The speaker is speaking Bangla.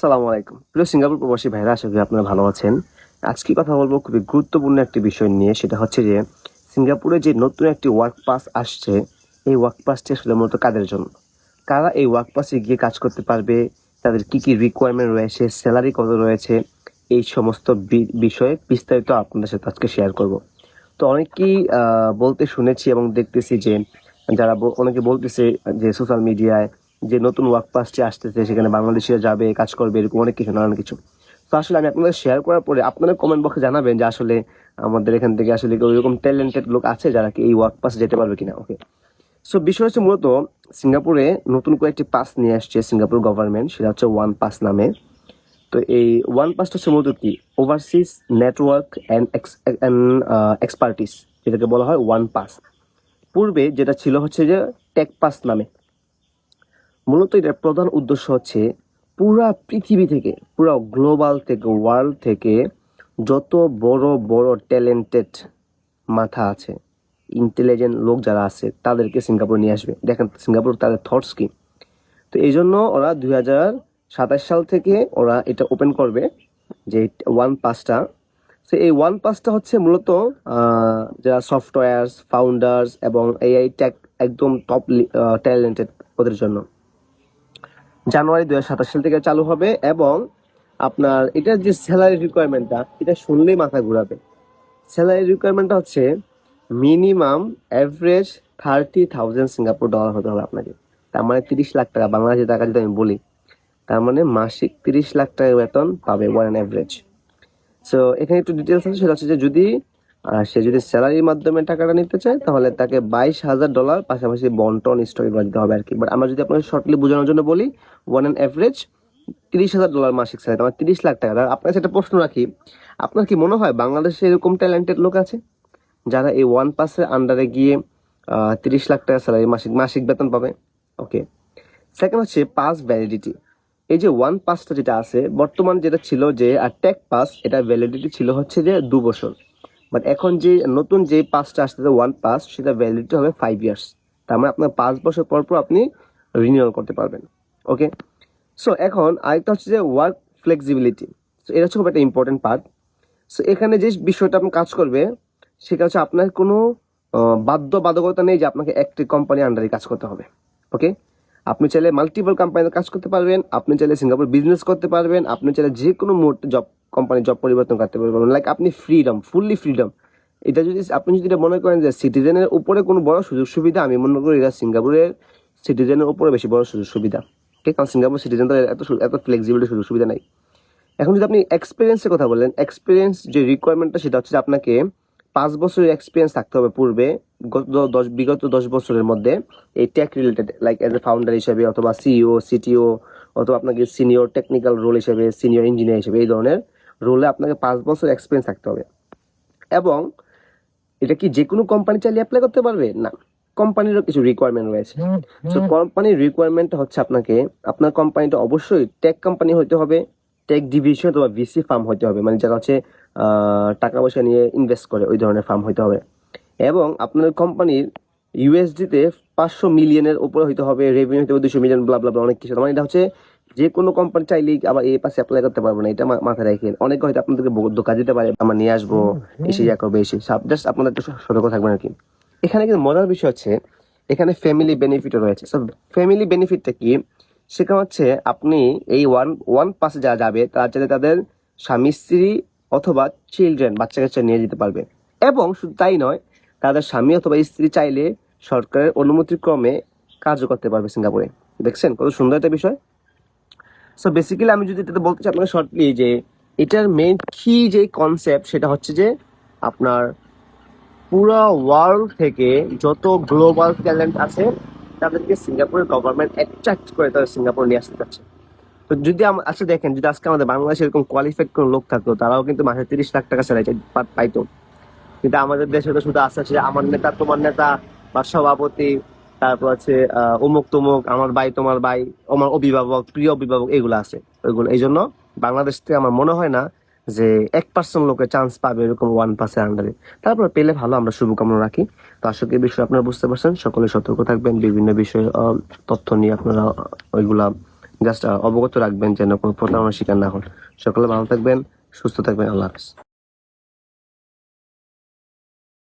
আসসালামু আলাইকুম প্রিয় সিঙ্গাপুর প্রবাসী ভাইরা, আশা করি আপনারা ভালো আছেন। আজকে কথা বলবো খুবই গুরুত্বপূর্ণ একটি বিষয় নিয়ে, সেটা হচ্ছে যে সিঙ্গাপুরে যে নতুন একটি ওয়ার্ক পাস আসছে, এই ওয়ার্ক পাসটি আসলে মূলত কাদের জন্য, কারা এই ওয়ার্ক পাসে গিয়ে কাজ করতে পারবে, তাদের কি কি রিকোয়ারমেন্ট রয়েছে, স্যালারি কত রয়েছে, এই সমস্ত বিষয়ে বিস্তারিত আপনাদের সাথে আজকে শেয়ার করব। তো অনেকেই বলতে শুনেছি এবং দেখতেছি যে যারা অনেকে বলতেছে যে সোশ্যাল মিডিয়ায় যে নতুন ওয়ার্ক পাসটি আসতেছে, সেখানে বাংলাদেশিরা যাবে, কাজ করবে, এরকম অনেক কিছু নানান কিছু। তো আসলে আমি আপনাদের শেয়ার করার পরে আপনারা কমেন্ট বক্সে জানাবেন যে আসলে আমাদের এখান থেকে আসলে ওইরকম ট্যালেন্টেড লোক আছে যারা কি এই ওয়ার্ক পাস যেতে পারবে কিনা। ওকে, সো বিষয় হচ্ছে মূলত সিঙ্গাপুরে নতুন করে একটি পাস নিয়ে আসছে সিঙ্গাপুর গভর্নমেন্ট, সেটা হচ্ছে ওয়ান পাস নামে। তো এই ওয়ান পাসটা হচ্ছে মূলত কি, ওভারসিজ নেটওয়ার্ক অ্যান্ড এক্সপার্টিস, যেটাকে বলা হয় ওয়ান পাস। পূর্বে যেটা ছিল হচ্ছে যে টেক পাস নামে। মূলত এটার প্রধান উদ্দেশ্য হচ্ছে পুরা পৃথিবী থেকে, পুরা গ্লোবাল থেকে, ওয়ার্ল্ড থেকে যত বড় বড় ট্যালেন্টেড মাথা আছে, ইন্টেলিজেন্ট লোক যারা আছে, তাদেরকে সিঙ্গাপুর নিয়ে আসবে। দেখেন সিঙ্গাপুর তাদের থটস কি। তো এই জন্য ওরা 2027 সাল থেকে ওরা এটা ওপেন করবে, যে ওয়ান পাসটা। তো এই ওয়ান পাসটা হচ্ছে মূলত যারা সফটওয়্যার্স ফাউন্ডার্স এবং এআই টেক একদম টপ ট্যালেন্টেড ওদের জন্য জানুয়ারি 2027 সাল থেকে চালু হবে। এবং আপনার এটার যে স্যালারি রিকোয়ারমেন্টটা, এটা শুনলেই মাথা ঘুরাবে। স্যালারি রিকোয়ারমেন্টটা হচ্ছে মিনিমাম অ্যাভারেজ 30,000 সিঙ্গাপুর ডলার হতে হবে আপনাকে। তার মানে 30 লাখ টাকা, বাংলাদেশি টাকা যদি আমি বলি, তার মানে মাসিক 30 লাখ টাকা বেতন পাবে ওয়ান অ্যাভারেজ। সো এখানে একটু ডিটেলস আছে, সেটা হচ্ছে যে যদি সে যদি স্যালারির মাধ্যমে টাকাটা নিতে চায়, তাহলে তাকে $22,000 পাশাপাশি বন্টন স্টক এগুলো দিতে হবে আর কি। বাট আমরা যদি আপনাকে শর্টলি বোঝানোর জন্য বলি, ওয়ান অ্যান অ্যাভারেজ $30,000 মাসিক স্যালারি, আমার 30 লাখ টাকা। আপনার কাছে একটা প্রশ্ন রাখি, আপনার কি মনে হয় বাংলাদেশে এরকম ট্যালেন্টেড লোক আছে যারা এই ওয়ান পাসের আন্ডারে গিয়ে 30 লাখ টাকা স্যালারি মাসিক মাসিক বেতন পাবে? ওকে, সেকেন্ড হচ্ছে পাস ভ্যালিডিটি। এই যে ওয়ান পাসটা যেটা আছে বর্তমান, যেটা ছিল যে টেক পাস, এটা ভ্যালিডিটি ছিল হচ্ছে যে 2 বছর। বাট এখন যে নতুন যে পাসটা আসতেছে ওয়ান পাস, সেটা ভ্যালিডিটি হবে 5 ইয়ার্স। তার মানে আপনার 5 বছর পর পর আপনি রিনিউয়াল করতে পারবেন। ওকে, সো এখন আরেকটা হচ্ছে যে ওয়ার্ক ফ্লেক্সিবিলিটি। সো এটা হচ্ছে খুব একটা ইম্পর্টেন্ট পার্ট। সো এখানে যে বিষয়টা আপনি কাজ করবে, সেটা হচ্ছে আপনার কোনো বাধ্যবাধকতা নেই যে আপনাকে একটি কোম্পানির আন্ডারে কাজ করতে হবে। ওকে, আপনি চাইলে মাল্টিপল কোম্পানিতে কাজ করতে পারবেন, আপনি চাইলে সিঙ্গাপুর বিজনেস করতে পারবেন, আপনি চাইলে যে কোনো মুহূর্তে জব পরিবর্তন করতে পারবেন। লাইক আপনি ফ্রিডম, ফুললি ফ্রিডম। এটা যদি আপনি যদি এটা মনে করেন যে সিটিজেনের উপরে কোনো বড় সুযোগ সুবিধা, আমি মনে করি এটা সিঙ্গাপুরের সিটিজেনের উপরে বেশি বড় সুযোগ সুবিধা। ঠিক, কারণ সিঙ্গাপুর সিটিজেন তো এত ফ্লেক্সিবিলিটি সুযোগ সুবিধা নাই। এখন যদি আপনি এক্সপিরিয়েন্সের কথা বলেন, এক্সপিরিয়েন্স যে রিকোয়ারমেন্টটা, সেটা হচ্ছে আপনাকে 5 বছরের এক্সপিরিয়েন্স থাকতে হবে পূর্বে, বিগত 10 বছরের মধ্যে এই tech related, like as a founder হিসেবে, অথবা সিইও সিটিও, অথবা আপনাকে সিনিয়র টেকনিক্যাল রোল হিসেবে, সিনিয়র ইঞ্জিনিয়ার হিসেবে, এই ধরনের রোলে আপনাকে 5 বছর এক্সপিরিয়েন্স থাকতে হবে। এবং এটা কি যে কোনো কোম্পানি চাইলে অ্যাপ্লাই করতে পারবে? না, কোম্পানিরও কিছু রিকোয়ারমেন্ট রয়েছে। তো কোম্পানির রিকোয়ারমেন্ট হচ্ছে আপনাকে, আপনার কোম্পানিটা অবশ্যই টেক কোম্পানি হতে হবে, টেক ডিভিশন অথবা ভিসি ফার্ম হতে হবে, মানে যারা হচ্ছে টাকা পয়সা নিয়ে ইনভেস্ট করে, ওই ধরনের ফার্ম হতে হবে। এবং আপনার কোম্পানির ইউএসডিতে 500 মিলিয়নের উপরে হতে হবে, রেভিনিউ হতে হবে 200 মিলিয়ন, ব্লা ব্লা ব্লা, অনেক কিছু। মানে এটা হচ্ছে যে কোনো কোম্পানি চাইলেই আবার এই পাশে অ্যাপ্লাই করতে পারবো না, এটা মাথায় রাখেন। অনেকে হয়তো আপনাদেরকে ধোকা দিতে পারে, আমরা নিয়ে আসবো, এসে ইয়া করবে, এসে জাস্ট আপনাদের একটু সতর্ক থাকবেন আর কি। এখানে কিন্তু মজার বিষয় হচ্ছে, এখানে ফ্যামিলি বেনিফিটও রয়েছে। সো ফ্যামিলি বেনিফিটটা কি, সেটা হচ্ছে আপনি এই ওয়ান পাসে যারা যাবে, তারা চাইলে তাদের স্বামী স্ত্রী অথবা চিলড্রেন, বাচ্চা কাচ্চা নিয়ে যেতে পারবে। এবং শুধু তাই নয়, তাদের স্বামী অথবা স্ত্রী চাইলে সরকারের অনুমতি ক্রমে কাজও করতে পারবে সিঙ্গাপুরে। দেখছেন কত সুন্দর একটা বিষয়। সো বেসিক্যালি আমি যদি এটাতে বলতে চাই আপনাকে শর্টলি, যে এটার মেইন কি যে কনসেপ্ট, সেটা হচ্ছে যে আপনার পুরো ওয়ার্ল্ড থেকে যত গ্লোবাল ট্যালেন্ট আছে, তাদেরকে সিঙ্গাপুরের গভর্নমেন্ট অ্যাট্রাক্ট করে তাদের সিঙ্গাপুর নিয়ে আসতে চাচ্ছে। তো যদি আচ্ছা দেখেন, যদি আজকে আমাদের বাংলাদেশে এরকম কোয়ালিফাইড কোনো লোক থাকতো, তারাও কিন্তু মাসে 30 লাখ টাকা স্যালারি পাইতো। কিন্তু আমাদের দেশে তো শুধু আছে আমার নেতা তোমার নেতা, বা সভাপতি, তারপর আছে অমুক তমুক, আমার ভাই তোমার ভাই, আমার অভিভাবক, প্রিয় অভিভাবক, এগুলো আছে। ওইগুলো এই জন্য বাংলাদেশ থেকে আমার মনে হয় না যে 1% লোকে চান্স পাবে এরকম ওয়ান পাসের আন্ডারে। তারপর পেলে ভালো, আমরা শুভকামনা রাখি। তো আশা করি এই বিষয়ে আপনারা বুঝতে পারছেন। সকলে সতর্ক থাকবেন, বিভিন্ন বিষয়ে তথ্য নিয়ে আপনারা ওইগুলা জাস্ট অবগত রাখবেন যেন কোনো প্রতারণার শিকার না হন। সকলে ভালো থাকবেন, সুস্থ থাকবেন। আল্লাহ হাফেজ।